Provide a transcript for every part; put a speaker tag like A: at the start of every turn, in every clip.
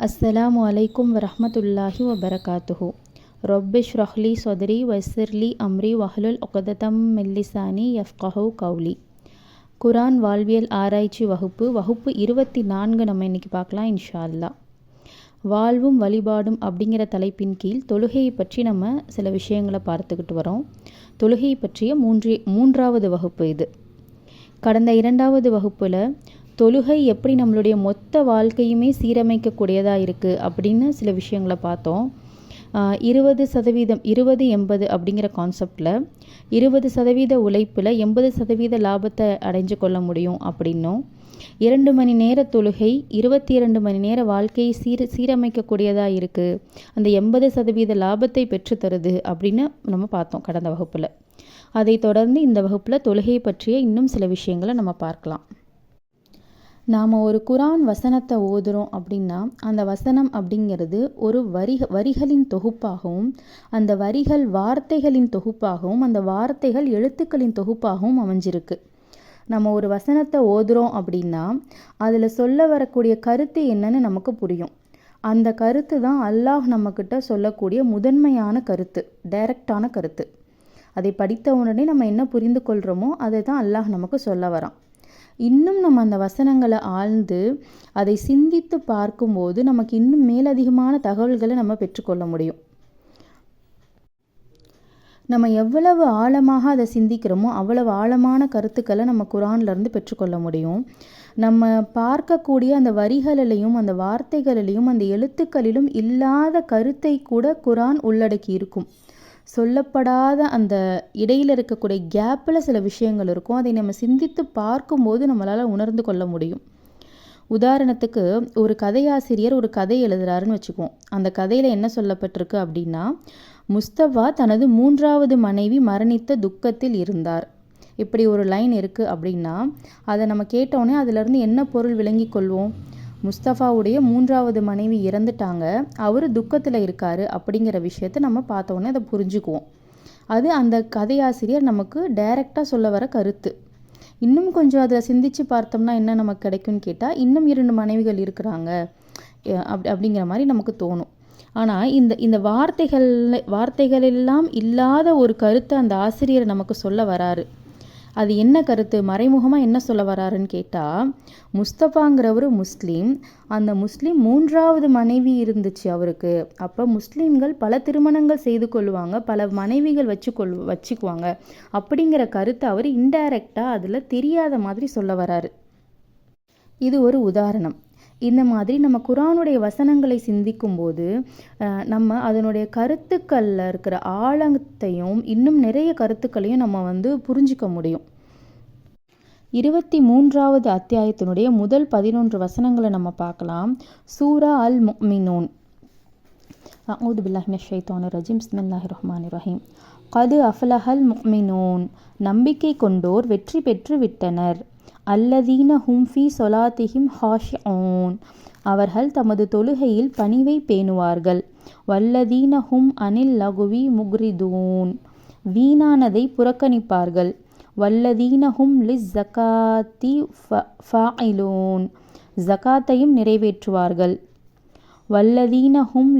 A: அஸ்ஸலாமு அலைக்கும் வரஹ்மத்துல்லாஹி வபரகாத்துஹு. ரொப்பிஷ் ரஹ்லி சொதரி வஸ்ஸிர்லி அம்ரி வஹ்லுல் உக்ததம் மின் லிசானி யஃப்கஹு கௌலி. குரான் வாழ்வியல் ஆராய்ச்சி வகுப்பு 24 நம்ம இன்றைக்கி பார்க்கலாம் இன்ஷா அல்லாஹ். வாழ்வும் வழிபாடும் அப்படிங்கிற தலைப்பின் கீழ் தொழுகையை பற்றி நம்ம சில விஷயங்களை பார்த்துக்கிட்டு வரோம். தொழுகையை பற்றிய மூன்றாவது வகுப்பு இது. கடந்த 2வது வகுப்பில் தொழுகை எப்படி நம்மளுடைய மொத்த வாழ்க்கையுமே சீரமைக்கக்கூடியதாக இருக்குது அப்படின்னு சில விஷயங்களை பார்த்தோம். 20% 20-80 அப்படிங்கிற கான்செப்டில் 20% உழைப்பில் 80% லாபத்தை அடைஞ்சு கொள்ள முடியும் அப்படின்னும், 2 மணி நேர தொழுகை 22 மணி நேர வாழ்க்கையை சீரமைக்கக்கூடியதாக இருக்குது, அந்த 80% லாபத்தை பெற்றுத்தருது அப்படின்னு நம்ம பார்த்தோம் கடந்த வகுப்பில். அதை தொடர்ந்து இந்த வகுப்பில் தொழுகையை பற்றிய இன்னும் சில விஷயங்களை நம்ம பார்க்கலாம். நாம் ஒரு குரான் வசனத்தை ஓதுறோம் அப்படின்னா அந்த வசனம் அப்படிங்கிறது ஒரு வரிகளின் தொகுப்பாகவும், அந்த வரிகள் வார்த்தைகளின் தொகுப்பாகவும், அந்த வார்த்தைகள் எழுத்துக்களின் தொகுப்பாகவும் அமைஞ்சிருக்கு. நம்ம ஒரு வசனத்தை ஓதுறோம் அப்படின்னா அதில் சொல்ல வரக்கூடிய கருத்து என்னன்னு நமக்கு புரியும். அந்த கருத்து தான் அல்லாஹ் நம்மக்கிட்ட சொல்லக்கூடிய முதன்மையான கருத்து, டைரக்டான கருத்து. அதை படித்த உடனே நம்ம என்ன புரிந்து கொள்கிறோமோ அதை தான் அல்லாஹ் நமக்கு சொல்ல வரான். இன்னும் நம்ம அந்த வசனங்களை ஆழ்ந்து அதை சிந்தித்து பார்க்கும்போது நமக்கு இன்னும் மேலதிகமான தகவல்களை நம்ம பெற்றுக்கொள்ள முடியும். நம்ம எவ்வளவு ஆழமாக அதை சிந்திக்கிறோமோ அவ்வளவு ஆழமான கருத்துக்களை நம்ம குரான்லேருந்து பெற்றுக்கொள்ள முடியும். நம்ம பார்க்கக்கூடிய அந்த வரிகளிலையும் அந்த வார்த்தைகளிலையும் அந்த எழுத்துக்களிலும் இல்லாத கருத்தை கூட குரான் உள்ளடக்கி இருக்கும். சொல்லப்படாத அந்த இடையில் இருக்கக்கூடிய கேப்பில் சில விஷயங்கள் இருக்கும். அதை நம்ம சிந்தித்து பார்க்கும்போது நம்மளால் உணர்ந்து கொள்ள முடியும். உதாரணத்துக்கு ஒரு கதையாசிரியர் ஒரு கதை எழுதுறாருன்னு வச்சுக்குவோம். அந்த கதையில் என்ன சொல்லப்பட்டிருக்கு அப்படின்னா, முஸ்தபா தனது 3வது மனைவி மரணித்த துக்கத்தில் இருந்தார். இப்படி ஒரு லைன் இருக்குது அப்படின்னா அதை நம்ம கேட்டோன்னே அதிலிருந்து என்ன பொருள் விளங்கி கொள்வோம்? முஸ்தபாவுடைய 3வது மனைவி இறந்துட்டாங்க, அவர் துக்கத்தில் இருக்கார் அப்படிங்கிற விஷயத்தை நம்ம பார்த்தோன்னே அதை புரிஞ்சுக்குவோம். அது அந்த கதையாசிரியர் நமக்கு டைரெக்டாக சொல்ல வர கருத்து. இன்னும் கொஞ்சம் அதை சிந்தித்து பார்த்தோம்னா என்ன நமக்கு கிடைக்கும்னு கேட்டால், இன்னும் 2 மனைவிகள் இருக்கிறாங்க அப்படிங்கிற மாதிரி நமக்கு தோணும். ஆனால் இந்த வார்த்தைகளெல்லாம் இல்லாத ஒரு கருத்தை அந்த ஆசிரியர் நமக்கு சொல்ல வராரு. அது என்ன கருத்து, மறைமுகமாக என்ன சொல்ல வராருன்னு கேட்டால், முஸ்தபாங்கிறவர் முஸ்லீம், அந்த முஸ்லீம் 3வது மனைவி இருந்துச்சு அவருக்கு. அப்போ முஸ்லீம்கள் பல திருமணங்கள் செய்து கொள்வாங்க, பல மனைவிகள் வச்சுக்குவாங்க அப்படிங்கிற கருத்தை அவர் இன்டைரக்டாக அதில் தெரியாத மாதிரி சொல்ல வராரு. இது ஒரு உதாரணம். இந்த மாதிரி நம்ம குரானுடைய வசனங்களை சிந்திக்கும்போது நம்ம அதனுடைய கருத்துக்களில் இருக்கிற ஆழத்தையும் இன்னும் நிறைய கருத்துக்களையும் நம்ம புரிஞ்சிக்க முடியும். 23வது அத்தியாயத்தினுடைய முதல் 11 வசனங்களை நம்ம பார்க்கலாம். சூரா அல் முஃமினூன். அஊது பில்லாஹி மினஷ் ஷைத்தானிர் ரஜீம். பிஸ்மில்லாஹிர் ரஹ்மானிர் ரஹீம். கது அஃப்லஹல் முஃமினூன். நம்பிக்கை கொண்டோர் வெற்றி பெற்று விட்டனர். அல்லதீன ஹும் ஃபீ சொலாத்திஹிம் ஹாஷிஊன். அவர்கள் தமது தொழுகையில் பணிவை பேணுவார்கள். வல்லதீன ஹும் அனில் லகுவி முக்ரிதூன். வீணானதை புறக்கணிப்பார்கள். வல்லதீன ஹும் லிஸ் ஜகாத்தி ஃபாயிலூன். ஜகாத்தையும் நிறைவேற்றுவார்கள். வல்லதீன ஹும்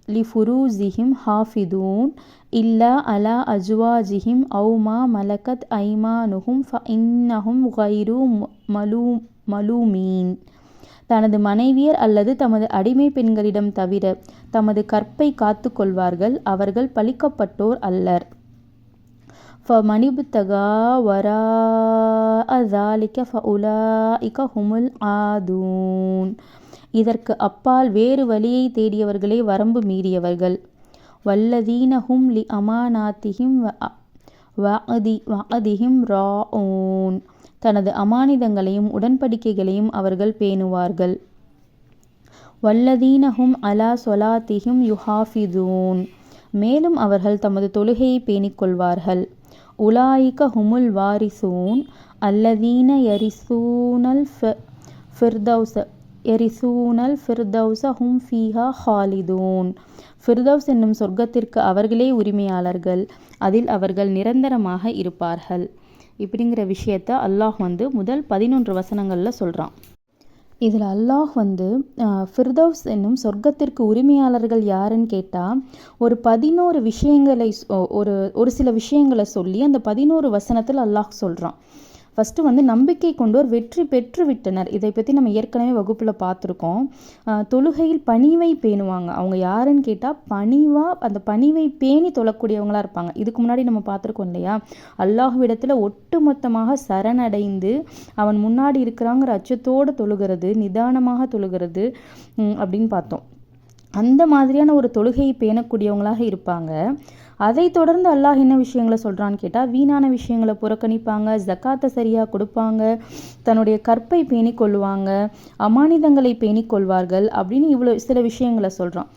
A: லிஃபுரூஜிஹிம் ஹாஃபிதூன் இல்லா அலா அஜ்வாஜிஹிம் அவு மா மலக்கத் ஐமானுஹும் ஃபஇன்னஹும் கைரு மலூமீன். தனது மனைவியர் அல்லது தமது அடிமை பெண்களிடம் தவிர தமது கற்பை காத்து கொள்வார்கள், அவர்கள் பழிக்கப்பட்டோர் அல்லர். ஃபமனிபுத்தகா வராஅ ஸாலிக ஃபஉலாஇக ஹுமுல் ஆதூன். இதற்கு அப்பால் வேறு வழியை தேடியவர்களே வரம்பு மீறியவர்கள். வல்லதீன ஹும் லி அமானாத்திஹிம் வஅதிஹிம் ராஊன். தனது அமானிதங்களையும் உடன்படிக்கைகளையும் அவர்கள் பேணுவார்கள். வல்லதீன ஹும் அலா சொலாத்திஹிம் யுஹாஃபிதூன். மேலும் அவர்கள் தமது தொழுகையை பேணிக்கொள்வார்கள். உலாயிக ஹுமுல் வாரிசூன் அல்லதீன யரிசூனல் ஃபிர்தௌஸ ஹும் ஃபீஹா ஹாலிதூன். ஃபிர்தௌஸ் என்னும் சொர்க்கத்திற்கு அவர்களே உரிமையாளர்கள், அதில் அவர்கள் நிரந்தரமாக இருப்பார்கள். இப்படிங்கிற விஷயத்த அல்லாஹ் முதல் 11 வசனங்களில் சொல்கிறான். இதில் அல்லாஹ் வந்து ஃபிர்தௌஸ் என்னும் சொர்க்கத்திற்கு உரிமையாளர்கள் யாருன்னு கேட்டால் ஒரு 11 விஷயங்களை ஒரு சில விஷயங்களை சொல்லி அந்த 11 வசனத்தில் அல்லாஹ் சொல்கிறான். ஃபஸ்ட்டு வந்து நம்பிக்கை கொண்டோர் வெற்றி பெற்று விட்டனர். இதை பற்றி நம்ம ஏற்கனவே வகுப்பில் பார்த்துருக்கோம். தொழுகையில் பணிவை பேணுவாங்க. அவங்க யாருன்னு கேட்டால் அந்த பணிவை பேணி தொழக்கூடியவங்களாக இருப்பாங்க. இதுக்கு முன்னாடி நம்ம பார்த்துருக்கோம் இல்லையா, அல்லாஹ்விடத்தில் ஒட்டுமொத்தமாக சரணடைந்து அவன் முன்னாடி இருக்கிறாங்கிற அச்சத்தோடு தொழுகிறது, நிதானமாக தொழுகிறது அப்படின்னு பார்த்தோம். அந்த மாதிரியான ஒரு தொழுகையை பேணக்கூடியவங்களாக இருப்பாங்க. அதை தொடர்ந்து அல்லாஹ் என்ன விஷயங்களை சொல்கிறான்னு கேட்டால், வீணான விஷயங்களை புறக்கணிப்பாங்க, ஜக்காத்தை சரியாக கொடுப்பாங்க, தன்னுடைய கற்பை பேணி கொள்வாங்க, அமானிதங்களை பேணி கொள்வார்கள் அப்படின்னு இவ்வளோ சில விஷயங்களை சொல்கிறான்.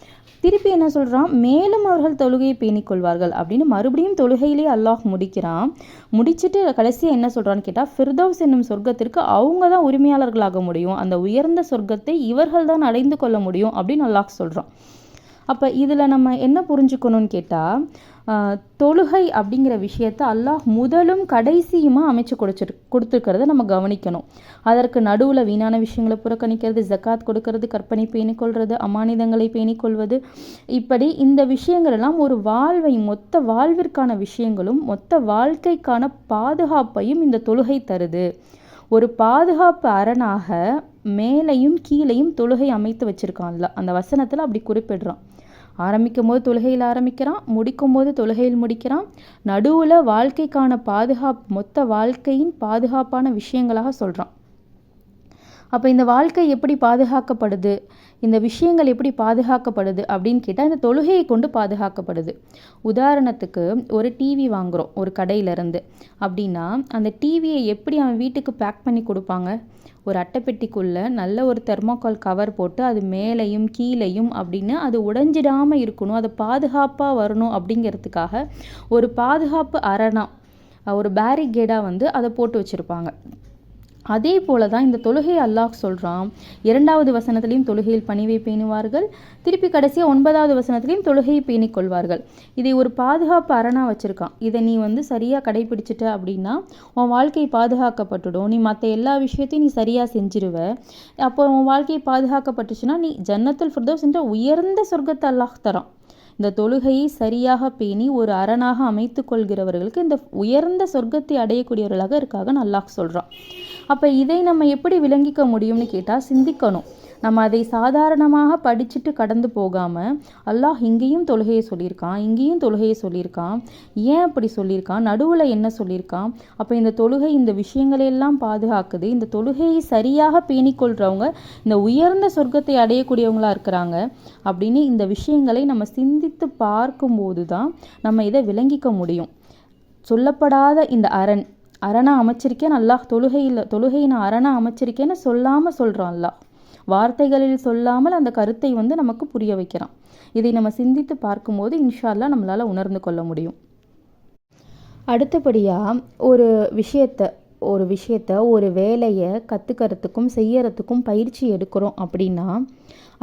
A: திருப்பி என்ன சொல்கிறான், மேலும் அவர்கள் தொழுகையை பேணிக்கொள்வார்கள் அப்படின்னு மறுபடியும் தொழுகையிலே அல்லாஹ் முடிக்கிறான். முடிச்சுட்டு கடைசியாக என்ன சொல்கிறான்னு கேட்டால், ஃபிர்தௌஸ் என்னும் சொர்க்கத்திற்கு அவங்க தான் உரிமையாளர்களாக முடியும், அந்த உயர்ந்த சொர்க்கத்தை இவர்கள் தான் அடைந்து கொள்ள முடியும் அப்படின்னு அல்லாஹ் சொல்கிறான். அப்போ இதில் நம்ம என்ன புரிஞ்சுக்கணும்னு கேட்டால், தொழுகை அப்படிங்கிற விஷயத்த அல்லாஹ் முதலும் கடைசியுமா அமைச்சு கொடுத்துருக்கிறத நம்ம கவனிக்கணும். அதற்கு நடுவில் வீணான விஷயங்களை புறக்கணிக்கிறது, ஜக்காத் கொடுக்கறது, கற்பனை பேணிக்கொள்வது, அமானிதங்களை பேணிக்கொள்வது, இப்படி இந்த விஷயங்கள் எல்லாம் ஒரு மொத்த வாழ்விற்கான விஷயங்களும் மொத்த வாழ்க்கைக்கான பாதுகாப்பையும் இந்த தொழுகை தருது. ஒரு பாதுகாப்பு அரணாக மேலையும் கீழையும் தொழுகை அமைத்து வச்சிருக்கான்ல, அந்த வசனத்தில் அப்படி குறிப்பிடுறான். ஆரம்பிக்கும் போது தொழுகையில் ஆரம்பிக்கிறான், முடிக்கும் போது தொழுகையில் முடிக்கிறான். நடுவில் வாழ்க்கைக்கான மொத்த வாழ்க்கையின் பாதுகாப்பான விஷயங்களாக சொல்கிறான். அப்போ இந்த வாழ்க்கை எப்படி பாதுகாக்கப்படுது, இந்த விஷயங்கள் எப்படி பாதுகாக்கப்படுது அப்படின்னு கேட்டால் இந்த தொழுகையை கொண்டு பாதுகாக்கப்படுது. உதாரணத்துக்கு ஒரு டிவி வாங்குகிறோம் ஒரு கடையிலேருந்து அப்படின்னா, அந்த டிவியை எப்படி அவன் வீட்டுக்கு பேக் பண்ணி கொடுப்பாங்க, ஒரு அட்டைப்பெட்டிக்குள்ளே நல்ல ஒரு தெர்மாக்கால் கவர் போட்டு அது மேலையும் கீழையும் அப்படின்னு அது உடைஞ்சிடாமல் இருக்கணும், அது பாதுகாப்பாக வரணும் அப்படிங்கிறதுக்காக ஒரு பாதுகாப்பு அரணா, ஒரு பேரிகேடாக வந்து அதை போட்டு வச்சுருப்பாங்க. அதே போல தான் இந்த தொழுகையை அல்லாஹ் சொல்கிறான். 2வது வசனத்திலையும் தொழுகையில் பணிவை பேணுவார்கள், திருப்பி கடைசியாக 9வது வசனத்திலையும் தொழுகையை பேணிக்கொள்வார்கள். இதை ஒரு பாதுகாப்பு அரணாக வச்சுருக்கான். இதை நீ வந்து சரியாக கடைபிடிச்சிட்ட அப்படின்னா உன் வாழ்க்கை பாதுகாக்கப்பட்டுடும். நீ மற்ற எல்லா விஷயத்தையும் நீ சரியாக செஞ்சிருவ. அப்போ உன் வாழ்க்கை பாதுகாக்கப்பட்டுச்சுன்னா நீ ஜன்னத்துல் ஃபிர்தௌஸ் என்ற உயர்ந்த சொர்க்கத்தை அல்லாஹ் தரான். இந்த தொழுகையை சரியாக பேணி ஒரு அரணாக அமைத்து கொள்கிறவர்களுக்கு இந்த உயர்ந்த சொர்க்கத்தை அடையக்கூடியவர்களாக இருக்காங்கன்னு அல்லாஹ் சொல்கிறான். அப்போ இதை நம்ம எப்படி விளங்கிக்க முடியும்னு கேட்டால் சிந்திக்கணும். நம்ம அதை சாதாரணமாக படிச்சுட்டு கடந்து போகாமல், அல்லாஹ் இங்கேயும் தொழுகையை சொல்லியிருக்கான், இங்கேயும் தொழுகையை சொல்லியிருக்கான், ஏன் அப்படி சொல்லியிருக்கான், நடுவில் என்ன சொல்லியிருக்கான், அப்போ இந்த தொழுகை இந்த விஷயங்களையெல்லாம் பாதுகாக்குது, இந்த தொழுகையை சரியாக பேணிக்கொள்கிறவங்க இந்த உயர்ந்த சொர்க்கத்தை அடையக்கூடியவங்களாக இருக்கிறாங்க அப்படின்னு இந்த விஷயங்களை நம்ம சிந்தித்து பார்க்கும்போது தான் நம்ம இதை விளங்கிக்க முடியும். சொல்லப்படாத இந்த அரணா அமைச்சிருக்கேன் அல்லாஹ், தொழுகையை நான் அரணா அமைச்சிருக்கேன்னு சொல்லாமல் சொல்கிறான் அல்லாஹ். வார்த்தைகளில் சொல்லாமல் அந்த கருத்தை வந்து நமக்கு புரிய வைக்கிறான். இதை நம்ம சிந்தித்து பார்க்கும்போது இன்ஷா அல்லாஹ் நம்மளால் உணர்ந்து கொள்ள முடியும். அடுத்தபடியாக ஒரு விஷயத்த ஒரு வேலையை கற்றுக்கிறதுக்கும் செய்யறதுக்கும் பயிற்சி எடுக்கிறோம் அப்படின்னா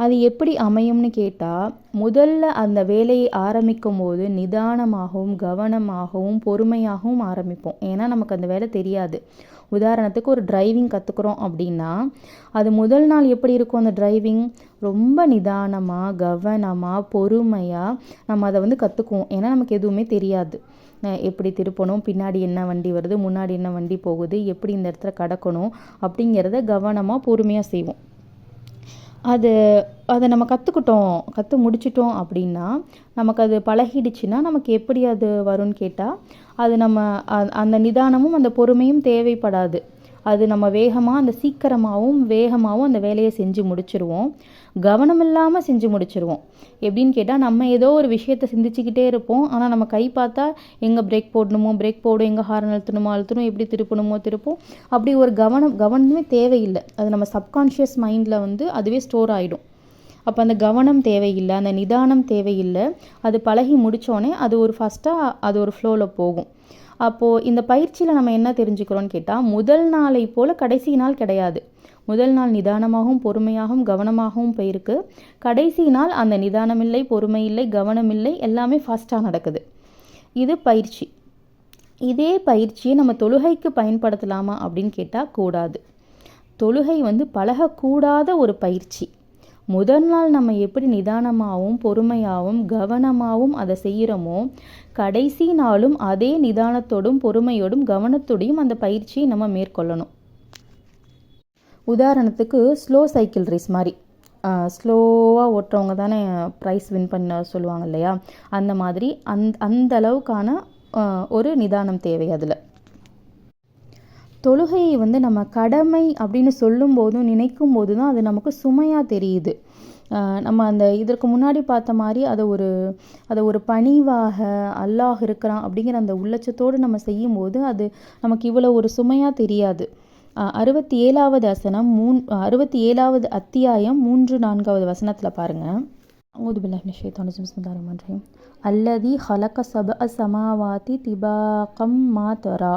A: அது எப்படி அமையும்னு கேட்டால், முதல்ல அந்த வேலையை ஆரம்பிக்கும் போது நிதானமாகவும் கவனமாகவும் பொறுமையாகவும் ஆரம்பிப்போம். ஏன்னா நமக்கு அந்த வேலை தெரியாது. உதாரணத்துக்கு ஒரு டிரைவிங் கற்றுக்குறோம் அப்படின்னா அது முதல் நாள் எப்படி இருக்கும், அந்த டிரைவிங் ரொம்ப நிதானமாக கவனமாக பொறுமையாக நம்ம அதை வந்து கற்றுக்குவோம். ஏன்னா நமக்கு எதுவுமே தெரியாது. எப்படி திருப்பணும், பின்னாடி என்ன வண்டி வருது, முன்னாடி என்ன வண்டி போகுது, எப்படி இந்த இடத்துல கடக்கணும் அப்படிங்கிறத கவனமாக பொறுமையாக செய்வோம். அதை நம்ம கற்று முடிச்சிட்டோம் அப்படின்னா நமக்கு அது பழகிடுச்சுன்னா நமக்கு எப்படி அது வரும்னு கேட்டால், அது நம்ம அந்த நிதானமும் அந்த பொறுமையும் தேவைப்படாது. அது நம்ம அந்த வேகமாகவும் அந்த வேலையை செஞ்சு முடிச்சிருவோம். கவனம் இல்லாமல் செஞ்சு முடிச்சிருவோம். எப்படின்னு கேட்டால், நம்ம ஏதோ ஒரு விஷயத்தை சிந்திச்சுக்கிட்டே இருப்போம். ஆனால் நம்ம கை பார்த்தா எங்கே பிரேக் போடும், எங்கே ஹார்ன் அழுத்தணும், எப்படி திருப்போம். அப்படி ஒரு கவனமே தேவையில்லை. அது நம்ம சப்கான்ஷியஸ் மைண்டில் வந்து அதுவே ஸ்டோர் ஆகிடும். அப்போ அந்த கவனம் தேவையில்லை, அந்த நிதானம் தேவையில்லை. அது பழகி முடித்தோடனே அது ஒரு ஃப்ளோவில் போகும். அப்போது இந்த பயிற்சியில் நம்ம என்ன தெரிஞ்சுக்கிறோன்னு கேட்டால், முதல் நாளை போல் கடைசி நாள் கிடையாது. முதல் நாள் நிதானமாகவும் பொறுமையாகவும் கவனமாகவும் போயிருக்கு. கடைசி நாள் அந்த நிதானம் இல்லை, பொறுமை இல்லை, கவனம் இல்லை, எல்லாமே ஃபாஸ்ட்டாக நடக்குது. இது பயிற்சி. இதே பயிற்சியை நம்ம தொழுகைக்கு பயன்படுத்தலாமா அப்படின்னு கேட்டால் கூடாது. தொழுகை பழகக்கூடாத ஒரு பயிற்சி. முதல் நாள் நம்ம எப்படி நிதானமாகவும் பொறுமையாகவும் கவனமாகவும் அதை செய்கிறோமோ, கடைசி நாளும் அதே நிதானத்தோடும் பொறுமையோடும் கவனத்தோடையும் அந்த பயிற்சியை நம்ம மேற்கொள்ளணும். உதாரணத்துக்கு ஸ்லோ சைக்கிள் ரேஸ் மாதிரி, ஸ்லோவாக ஓட்டுறவங்க தானே ப்ரைஸ் வின் பண்ண சொல்லுவாங்க இல்லையா, அந்த மாதிரி அந்த அளவுக்கான ஒரு நிதானம் தேவை. அதில் தொழுகையை நம்ம கடமை அப்படின்னு சொல்லும்போதும் நினைக்கும் போது தான் அது நமக்கு சுமையாக தெரியுது. நம்ம இதற்கு முன்னாடி பார்த்த மாதிரி அதை ஒரு பணிவாக அல்லாஹ் இருக்கிறான் அப்படிங்கிற அந்த உள்ளச்சத்தோடு நம்ம செய்யும்போது அது நமக்கு இவ்வளோ ஒரு சுமையாக தெரியாது. 67வது வசனம் 67வது அத்தியாயம் 3-4வது வசனத்தில் பாருங்கள். அஊது பில்லாஹி மினஷ் ஷைத்தானிர் ரஜீம். பிஸ்மில்லாஹிர் ரஹ்மானிர் ரஹீம். அல்லதி ஹலக சபஅ ஸமாவாதி திபாகம் மா தரா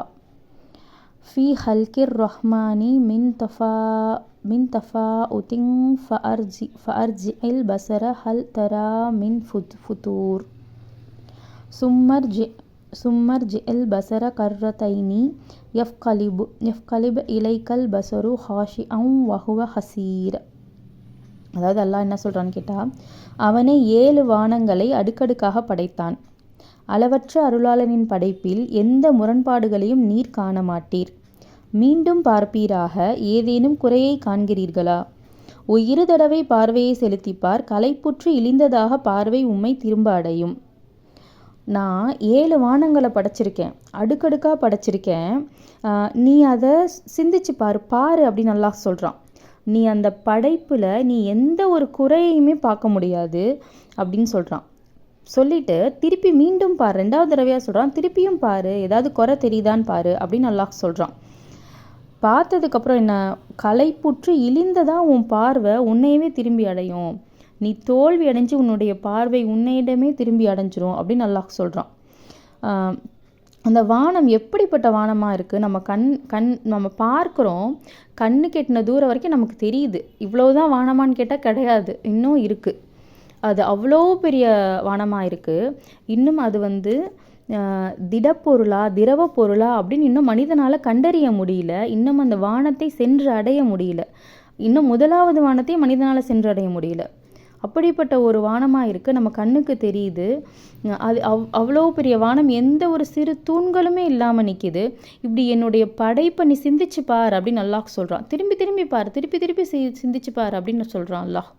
A: ஃபி ஹல்கிர் ரஹ்மானி மின் தஃபாஉத்தின் ஃபஅர்ஜிஇல் பஸர ஹல் தரா மின் ஃபுதூர் சும்மர்ஜிஇல் பஸர கர்ரத்தைனி யஃப்கலிபு இலைக்கல் பஸரு ஹாஷிஅன் வஹுவ ஹஸீர். அதாவது அல்லாஹ் என்ன சொல்கிறான்னு கேட்டால், அவனே 7 வானங்களை அடுக்கடுக்காக படைத்தான். அளவற்ற அருளாளனின் படைப்பில் எந்த முரண்பாடுகளையும் நீர் காண மாட்டீர். மீண்டும் பார்ப்பீராக, ஏதேனும் குறையை காண்கிறீர்களா? இரு தடவை பார்வையை செலுத்திப்பார், களைப்புற்று இழிந்ததாக பார்வை உம்மை திரும்ப அடையும். நான் 7 வானங்களை படைச்சிருக்கேன், அடுக்கடுக்காக படைச்சிருக்கேன், நீ அதை சிந்திச்சு பாரு அப்படின்னு அல்லாஹ் சொல்கிறான். நீ அந்த படைப்பில் நீ எந்த ஒரு குறையுமே பார்க்க முடியாது அப்படின்னு சொல்கிறான். சொல்லிட்டு திருப்பி மீண்டும் பாரு, 2வது தடவையாக சொல்கிறான், திருப்பியும் பாரு, ஏதாவது குறை தெரியுதான்னு பாரு அப்படின்னு அல்லாஹ் சொல்கிறான். பார்த்ததுக்கப்புறம் என்ன, களைப்புற்று இழிந்ததாக உன் பார்வை உன்னையவே திரும்பி அடையும், நீ தோல்வி அடைஞ்சு உன்னுடைய பார்வை உன்னையிடமே திரும்பி அடைஞ்சிரும் அப்படின்னு அல்லாஹ் சொல்கிறான். அந்த வானம் எப்படிப்பட்ட வானமாக இருக்குது, நம்ம பார்க்குறோம், கண்ணு கெட்டின தூரம் வரைக்கும் நமக்கு தெரியுது. இவ்வளோதான் வானமான்னு கேட்டால் கிடையாது, இன்னும் இருக்குது. அது அவ்வளோ பெரிய வானமாக இருக்குது. இன்னும் அது திடப்பொருளா திரவ பொருளா அப்படின்னு இன்னும் மனிதனால் கண்டறிய முடியல. இன்னும் அந்த வானத்தை சென்று அடைய முடியல. இன்னும் 1வது வானத்தையும் மனிதனால் சென்று அடைய முடியல. அப்படிப்பட்ட ஒரு வானமாக இருக்குது, நம்ம கண்ணுக்கு தெரியுது. அது அவ்வளோ பெரிய வானம், எந்த ஒரு சிறு தூண்களுமே இல்லாமல் நிற்கிது. இப்படி என்னுடைய படைப்பை நீ சிந்திச்சு பார் அப்படின்னு அல்லாஹ் சொல்கிறான். திருப்பி பார், திருப்பி சிந்திச்சு பார் அப்படின்னு சொல்கிறான் அல்லாஹ்.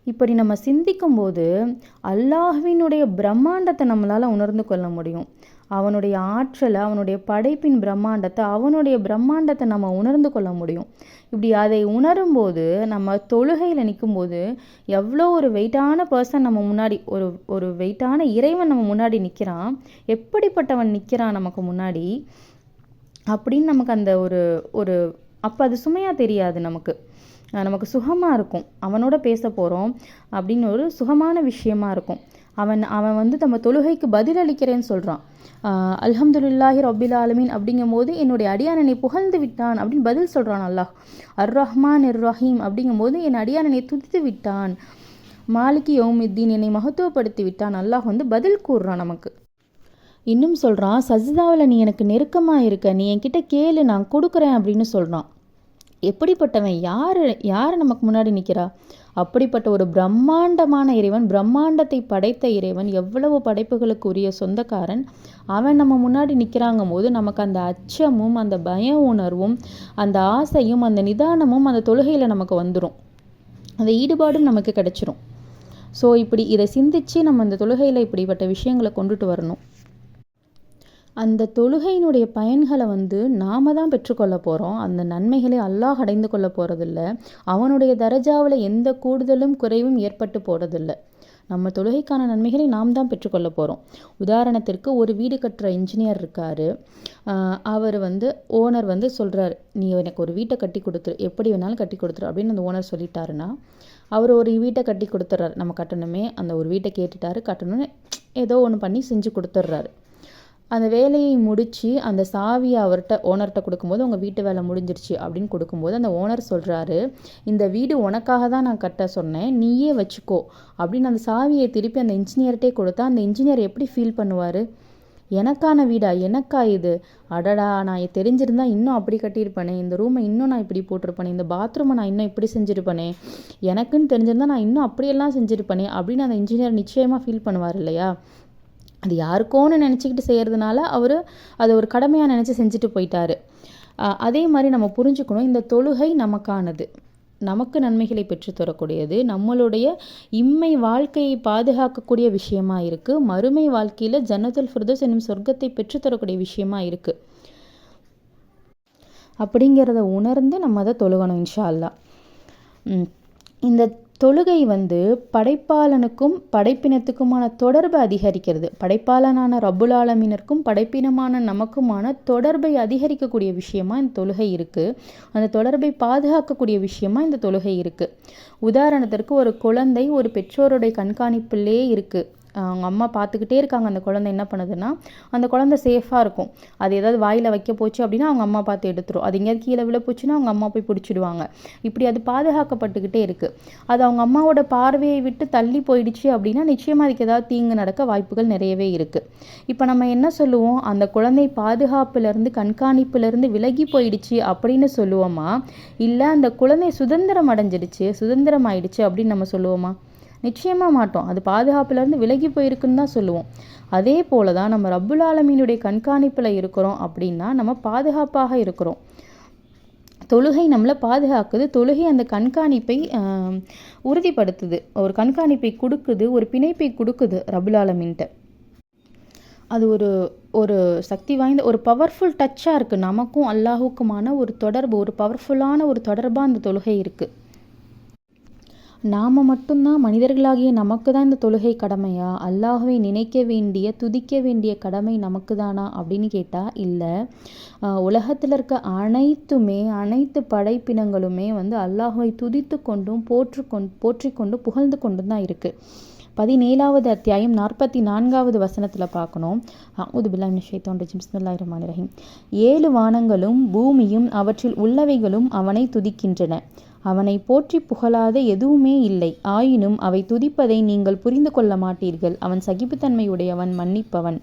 A: இப்படி நம்ம சிந்திக்கும்போது அல்லாஹ்வினுடைய பிரம்மாண்டத்தை நம்மளால் உணர்ந்து கொள்ள முடியும். அவனுடைய ஆற்றலை, அவனுடைய படைப்பின் பிரம்மாண்டத்தை, அவனுடைய பிரம்மாண்டத்தை நம்ம உணர்ந்து கொள்ள முடியும். இப்படி அதை உணரும்போது நம்ம தொழுகையில் நிற்கும்போது எவ்வளோ ஒரு வெயிட்டான பர்சன் நம்ம முன்னாடி, ஒரு வெயிட்டான இறைவன் நம்ம முன்னாடி நிற்கிறான், எப்படிப்பட்டவன் நிற்கிறான் நமக்கு முன்னாடி அப்படின்னு நமக்கு அந்த ஒரு அப்போ அது சுமையாக தெரியாது. நமக்கு சுகமாக இருக்கும். அவனோட பேச போகிறோம் அப்படின்னு ஒரு சுகமான விஷயமா இருக்கும். அவன் நம்ம தொழுகைக்கு பதில் அளிக்கிறேன்னு சொல்கிறான். அல்ஹம்துலில்லாஹி ரப்பில் ஆலமீன் அப்படிங்கும் போது என்னுடைய அடியானனை புகழ்ந்து விட்டான் அப்படின்னு பதில் சொல்கிறான் அல்லாஹ். அர்-ரஹ்மான் இர்-ரஹீம் அப்படிங்கும் போது என் அடியானனை துதித்து விட்டான். மாலிகி யௌமித்தீன் என்னை மகத்துவப்படுத்தி விட்டான். அல்லாஹ் பதில் கூறுறான் நமக்கு. இன்னும் சொல்கிறான், சஜ்தாவில் நீ எனக்கு நெருக்கமாக இருக்க, நீ என்கிட்ட கேளு, நான் கொடுக்குறேன் அப்படின்னு சொல்கிறான். எப்படிப்பட்டவன், யார் நமக்கு முன்னாடி நிற்கிறா? அப்படிப்பட்ட ஒரு பிரம்மாண்டமான இறைவன், பிரம்மாண்டத்தை படைத்த இறைவன், எவ்வளவு படைப்புகளுக்கு உரிய சொந்தக்காரன், அவன் நம்ம முன்னாடி நிற்கிறாங்கும் போது நமக்கு அந்த அச்சமும் அந்த பய உணர்வும் அந்த ஆசையும் அந்த நிதானமும் அந்த தொழுகையில் நமக்கு வந்துடும். அந்த ஈடுபாடும் நமக்கு கிடைச்சிரும். ஸோ இப்படி இதை சிந்திச்சு நம்ம அந்த தொழுகையில் இப்படிப்பட்ட விஷயங்களை கொண்டுட்டு வரணும். அந்த தொழுகையினுடைய பயன்களை நாம தான் பெற்றுக்கொள்ள போகிறோம். அந்த நன்மைகளை அல்லாஹ் அடைந்து கொள்ள போகிறதில்ல. அவனுடைய தரஜாவில் எந்த கூடுதலும் குறைவும் ஏற்பட்டு போகிறதில்ல. நம்ம தொழுகைக்கான நன்மைகளை நாம் தான் பெற்றுக்கொள்ள போகிறோம். உதாரணத்திற்கு, ஒரு வீடு கட்டுற இன்ஜினியர் இருக்கார். அவர் ஓனர் சொல்கிறார், நீ எனக்கு ஒரு வீட்டை கட்டி கொடுத்துரு, எப்படி வேணாலும் கட்டி கொடுத்துரு அப்படின்னு அந்த ஓனர் சொல்லிட்டாருன்னா, அவர் ஒரு வீட்டை கட்டி கொடுத்துட்றாரு. நம்ம கட்டணுமே, அந்த ஒரு வீட்டை கேட்டுட்டாரு, கட்டணும்னு ஏதோ ஒன்று பண்ணி செஞ்சு கொடுத்துட்றாரு. அந்த வேலையை முடித்து அந்த சாவியை ஓனர்கிட்ட கொடுக்கும்போது, உங்கள் வீட்டு வேலை முடிஞ்சிருச்சு அப்படின்னு கொடுக்கும்போது, அந்த ஓனர் சொல்கிறாரு, இந்த வீடு உனக்காக தான் நான் கட்ட சொன்னேன், நீயே வச்சுக்கோ அப்படின்னு அந்த சாவியை திருப்பி அந்த இன்ஜினியர்கிட்டே கொடுத்தா அந்த இன்ஜினியர் எப்படி ஃபீல் பண்ணுவார்? எனக்கான வீடா, எனக்கா இது, அடடா நான் தெரிஞ்சிருந்தா இன்னும் அப்படி கட்டியிருப்பேனே, இந்த ரூமை இன்னும் நான் இப்படி போட்டிருப்பேனே, இந்த பாத்ரூமை நான் இன்னும் இப்படி செஞ்சுருப்பேனே, எனக்குன்னு தெரிஞ்சிருந்தா நான் இன்னும் அப்படியெல்லாம் செஞ்சுருப்பேனே அப்படின்னு அந்த இன்ஜினியர் நிச்சயமாக ஃபீல் பண்ணுவார் இல்லையா. அது யாருக்கோன்னு நினச்சிக்கிட்டு செய்கிறதுனால அவர் அதை ஒரு கடமையாக நினச்சி செஞ்சுட்டு போயிட்டாரு. அதே மாதிரி நம்ம புரிஞ்சுக்கணும், இந்த தொழுகை நமக்கானது, நமக்கு நன்மைகளை பெற்றுத்தரக்கூடியது, நம்மளுடைய இம்மை வாழ்க்கையை பாதுகாக்கக்கூடிய விஷயமா இருக்குது, மறுமை வாழ்க்கையில் ஜன்னத்துல் ஃபிர்தௌஸ் என்னும் சொர்க்கத்தை பெற்றுத்தரக்கூடிய விஷயமா இருக்குது. அப்படிங்கிறத உணர்ந்து நம்ம அதை தொழுகணும் இன்ஷா அல்லாஹ். இந்த தொழுகை படைப்பாளனுக்கும் படைப்பினத்துக்குமான தொடர்பை அதிகரிக்கிறது. படைப்பாளனான ரப்புல் ஆலமீனிற்கும் படைப்பினமான நமக்குமான தொடர்பை அதிகரிக்கக்கூடிய விஷயமா இந்த தொழுகை இருக்குது. அந்த தொடர்பை பாதுகாக்கக்கூடிய விஷயமா இந்த தொழுகை இருக்குது. உதாரணத்திற்கு ஒரு குழந்தை ஒரு பெற்றோருடைய கண்காணிப்பிலே இருக்குது. அவங்க அம்மா பார்த்துக்கிட்டே இருக்காங்க, அந்த குழந்தை என்ன பண்ணுதுன்னா அந்த குழந்தை சேஃபாக இருக்கும். அது ஏதாவது வாயில் வைக்க போச்சு அப்படின்னா அவங்க அம்மா பார்த்து எடுத்துரும். அது எங்கேயாவது கீழே விழ போச்சுன்னா அவங்க அம்மா போய் பிடிச்சிடுவாங்க. இப்படி அது பாதுகாக்கப்பட்டுக்கிட்டே இருக்குது. அது அவங்க அம்மாவோட பார்வையை விட்டு தள்ளி போயிடுச்சு அப்படின்னா நிச்சயமாக அதுக்கு ஏதாவது தீங்கு நடக்க வாய்ப்புகள் நிறையவே இருக்குது. இப்போ நம்ம என்ன சொல்லுவோம், அந்த குழந்தை பாதுகாப்புலேருந்து கண்காணிப்புலேருந்து விலகி போயிடுச்சு அப்படின்னு சொல்லுவோமா, இல்லை அந்த குழந்தை சுதந்திரம் அடைஞ்சிடுச்சு, சுதந்திரம் ஆயிடுச்சு அப்படின்னு நம்ம சொல்லுவோமா? நிச்சயமாக மாட்டோம். அது பாதுகாப்புலேருந்து விலகி போயிருக்குன்னு தான் சொல்லுவோம். அதே போல தான் நம்ம ரப்புல் ஆலமீனுடைய கண்காணிப்பில் இருக்கிறோம் அப்படின்னா நம்ம பாதுகாப்பாக இருக்கிறோம். தொழுகை நம்மளை பாதுகாக்குது. தொழுகை அந்த கண்காணிப்பை உறுதிப்படுத்துது, ஒரு கண்காணிப்பை கொடுக்குது, ஒரு பிணைப்பை கொடுக்குது ரப்புல் ஆலமீன்ட்ட. அது ஒரு சக்தி வாய்ந்த ஒரு பவர்ஃபுல் டச்சாக இருக்குது. நமக்கும் அல்லாஹுக்குமான ஒரு தொடர்பு, ஒரு பவர்ஃபுல்லான ஒரு தொடர்பாக அந்த தொழுகை இருக்குது. நாம் மட்டும்தான், மனிதர்களாகிய நமக்கு தான் இந்த தொழுகை கடமையா, அல்லாஹ்வை நினைக்க வேண்டிய துதிக்க வேண்டிய கடமை நமக்கு தானா அப்படின்னு கேட்டால் இல்லை. உலகத்தில் இருக்க அனைத்து படைப்பினங்களுமே அல்லாஹ்வை துதித்து கொண்டும் போற்றிக்கொண்டும் புகழ்ந்து கொண்டும் தான் இருக்குது. 17வது அத்தியாயம் 44வது வசனத்தில் பார்க்கணும். அஊது பில்லாஹி மினஷ் ஷைத்தானிர் ரஜீம். பிஸ்மில்லாஹிர் ரஹ்மானிர் ரஹீம். 7 வானங்களும் பூமியும் அவற்றில் உள்ளவைகளும் அவனை துதிக்கின்றன. அவனை போற்றி புகழாத எதுவுமே இல்லை. ஆயினும் அவை துதிப்பதை நீங்கள் புரிந்து கொள்ள மாட்டீர்கள். அவன் சகிப்புத்தன்மையுடையவன், மன்னிப்பவன்.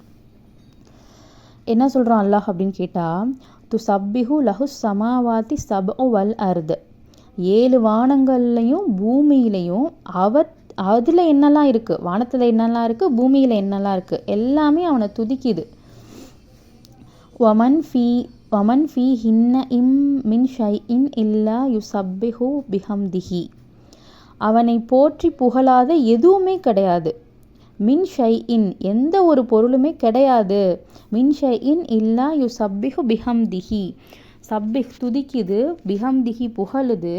A: என்ன சொல்கிறான் அல்லாஹ் அப்படின்னு கேட்டால், துசப்பிஹு லஹு சமாவாதி சப்உ வல் அர்து. 7 வானங்கள்லையும் பூமியிலையும் அதில் என்னெல்லாம் இருக்குது, வானத்தில் என்னெல்லாம் இருக்குது, பூமியில் என்னெல்லாம் இருக்குது, எல்லாமே அவனை துதிக்குது. வமன் ஃபீ ஹின்ன இம் மின் ஷைஇன் இல்லா யுசப்பிஹு பிஹம்திஹி. அவனை போற்றி புகழாத எதுவுமே கிடையாது. மின் ஷைஇன் எந்த ஒரு பொருளுமே கிடையாது. மின் ஷைஇன் இல்லா யுசப்பிஹு பிஹம்திஹி. சப்பிஹ் துதிக்குது, பிஹம்திஹி புகழுது,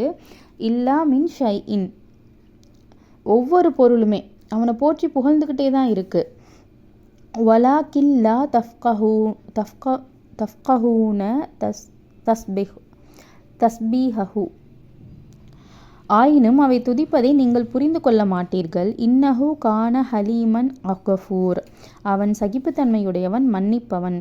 A: இல்லா மின் ஷைஇன் ஒவ்வொரு பொருளுமே அவனை போற்றி புகழ்ந்துக்கிட்டே தான் இருக்குது. வலாக்கில்லா தஃப்கஹூன தஸ்பீஹஹு. ஆயினும் அவை துதிப்பதை நீங்கள் புரிந்து கொள்ள மாட்டீர்கள். இன்னஹு கான ஹலீமன் கஃபூர். அவன் சகிப்புத்தன்மையுடையவன், மன்னிப்பவன்.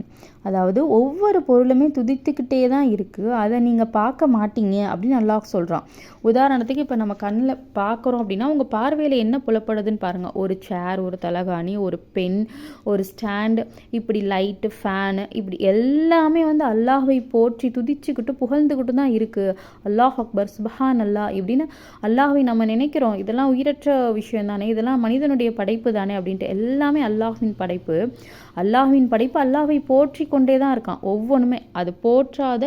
A: அதாவது ஒவ்வொரு பொருளுமே துதித்துக்கிட்டே தான் இருக்குது, அதை நீங்கள் பார்க்க மாட்டீங்க அப்படின்னு அல்லாஹ் சொல்கிறான். உதாரணத்துக்கு இப்போ நம்ம கண்ணில் பார்க்குறோம் அப்படின்னா உங்கள் பார்வையில் என்ன புலப்படுதுன்னு பாருங்கள். ஒரு சேர், ஒரு தலகாணி, ஒரு பென், ஒரு ஸ்டாண்டு, இப்படி லைட்டு, ஃபேனு, இப்படி எல்லாமே அல்லாஹ்வை போற்றி துதிச்சுக்கிட்டு புகழ்ந்துக்கிட்டு தான் இருக்குது. அல்லாஹ் அக்பர், சுப்ஹான் அல்லாஹ் இப்படின்னு அல்லாஹ்வை நம்ம நினைக்கிறோம். இதெல்லாம் உயிரற்ற விஷயம் தானே, இதெல்லாம் மனிதனுடைய படைப்பு தானே அப்படின்ட்டு. எல்லாமே அல்லாஹ்வின் படைப்பு. அல்லாஹ்வை போற்றி கொண்டே தான் இருக்கான் ஒவ்வொன்றுமே. அது போற்றாத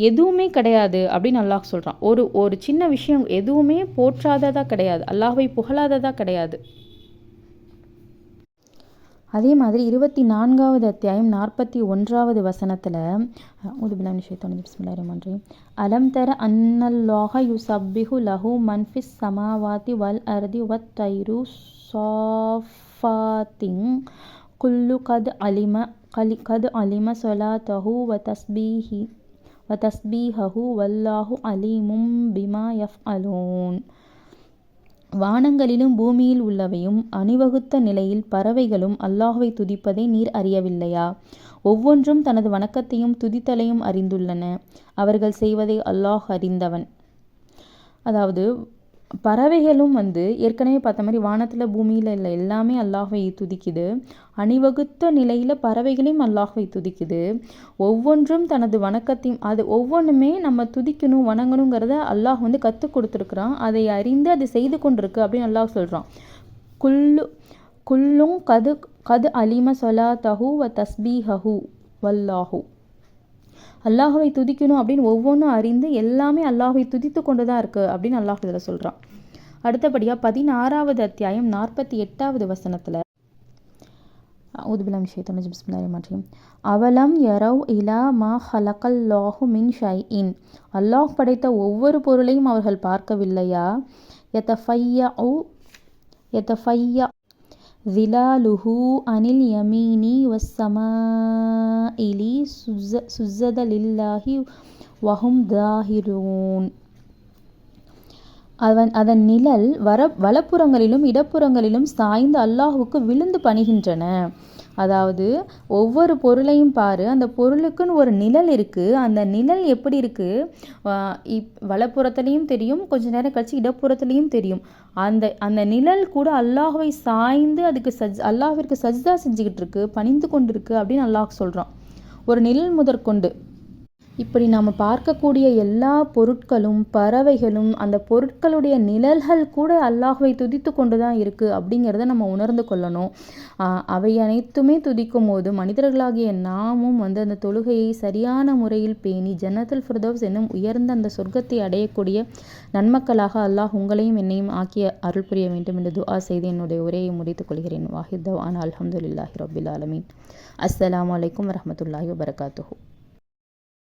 A: எதுவுமே கிடையாது அப்படின்னு அல்லாஹ் சொல்கிறான். ஒரு சின்ன விஷயம் எதுவுமே போற்றாததா கிடையாது, அல்லாஹ்வை புகழாததா கிடையாது. அதே மாதிரி 24வது அத்தியாயம் 41வது வசனத்தில் அஊது பில்லாஹி மினஷ் ஷைத்தானிர் ரஜீம். பிஸ்மில்லாஹிர் ரஹ்மானிர் ரஹீம். அலம் தர அன்னல்லாஹ யுஸப்பிஹு லஹு மன் ஃபிஸ் ஸமாவாதி வல் அர்தி வத் தைரு ஸாஃபாத்தின் குல்லு கத் அலிம ஸலாத்தஹு வ தஸ்பீஹஹு வல்லாஹு அலீமும் பிமா யஃப்அலூன். வானங்களிலும் பூமியில் உள்ளவையும் அணிவகுத்த நிலையில் பறவைகளும் அல்லாஹ்வை துதிப்பதை நீர் அறியவில்லையா? ஒவ்வொன்றும் தனது வணக்கத்தையும் துதித்தலையும் அறிந்துள்ளன. அவர்கள் செய்வதை அல்லாஹ் அறிந்தவன். அதாவது பறவைகளும் ஏற்கனவே பார்த்த மாதிரி வானத்தில் பூமியில் இல்லை எல்லாமே அல்லாஹ்வை துதிக்குது. அணிவகுத்த நிலையில் பறவைகளையும் அல்லாஹ்வை துதிக்குது. ஒவ்வொன்றும் தனது வணக்கத்தையும் அது ஒவ்வொன்றுமே நம்ம துதிக்கணும் வணங்கணுங்கிறத அல்லாஹ் கற்றுக் கொடுத்துருக்குறான். அதை அறிந்து அதை செய்து கொண்டிருக்கு அப்படின்னு அல்லாஹ் சொல்கிறான். குல்லும் கது அலிம சொலாத்தஹு வ தஸ்பீஹஹு வல்லாஹு. அல்லாஹுவை துதிக்கணும் அப்படின்னு ஒவ்வொன்றும் அறிந்து எல்லாமே அல்லாஹுவை துதித்து கொண்டு தான் இருக்குது அப்படின்னு அல்லாஹ் இதில் சொல்கிறான். அடுத்தபடியாக 16வது அத்தியாயம் 48வது வசனத்தில் அவலம் யரவ் இலா மா ஹலகல்லாஹு மின் ஷைஇன். அல்லாஹ் படைத்த ஒவ்வொரு பொருளையும் அவர்கள் பார்க்கவில்லையா? யதஃபய்யா ظிலாலுஹு அனில் யமீனி வஸ்ஸமாஇலி சுஜ்ஜத லில்லாஹி வஹும் தாஹிரூன். அதன் நிழல் வலப்புறங்களிலும் இடப்புறங்களிலும் சாய்ந்து அல்லாஹுக்கு விழுந்து பணிகின்றன. அதாவது ஒவ்வொரு பொருளையும் பாரு, அந்த பொருளுக்குன்னு ஒரு நிழல் இருக்குது. அந்த நிழல் எப்படி இருக்குது? வலப்புறத்துலேயும் தெரியும், கொஞ்ச நேரம் கழிச்சு இடப்புறத்துலேயும் தெரியும். அந்த நிழல் கூட அல்லாஹுவை சாய்ந்து அதுக்கு அல்லாஹ்விற்கு சஜ்தா செஞ்சுக்கிட்டு இருக்கு, பணிந்து கொண்டு இருக்கு அப்படின்னு அல்லாஹ் சொல்கிறான். ஒரு நிழல் முதற்கொண்டு இப்படி நாம் பார்க்கக்கூடிய எல்லா பொருட்களும் பறவைகளும் அந்த பொருட்களுடைய நிழல்கள் கூட அல்லாஹ்வை துதித்து கொண்டு தான் இருக்குது அப்படிங்கிறத நம்ம உணர்ந்து கொள்ளணும். அவை அனைத்துமே துதிக்கும் போது மனிதர்களாகிய நாமும் அந்த தொழுகையை சரியான முறையில் பேணி ஜன்னத்துல் ஃபிர்தௌஸ் என்னும் உயர்ந்த அந்த சொர்க்கத்தை அடையக்கூடிய நன்மக்களாக அல்லாஹ் உங்களையும் என்னையும் ஆக்கிய அருள் புரிய வேண்டும் என்று துஆ செய்து என்னுடைய உரையை முடித்துக் கொள்கிறேன். வாஹித் தவானா அல்ஹம்துலில்லாஹி ரப்பில் ஆலமீன். அஸ்ஸலாமு அலைக்கும் வரஹ்மத்துல்லாஹி வபரகாத்துஹு.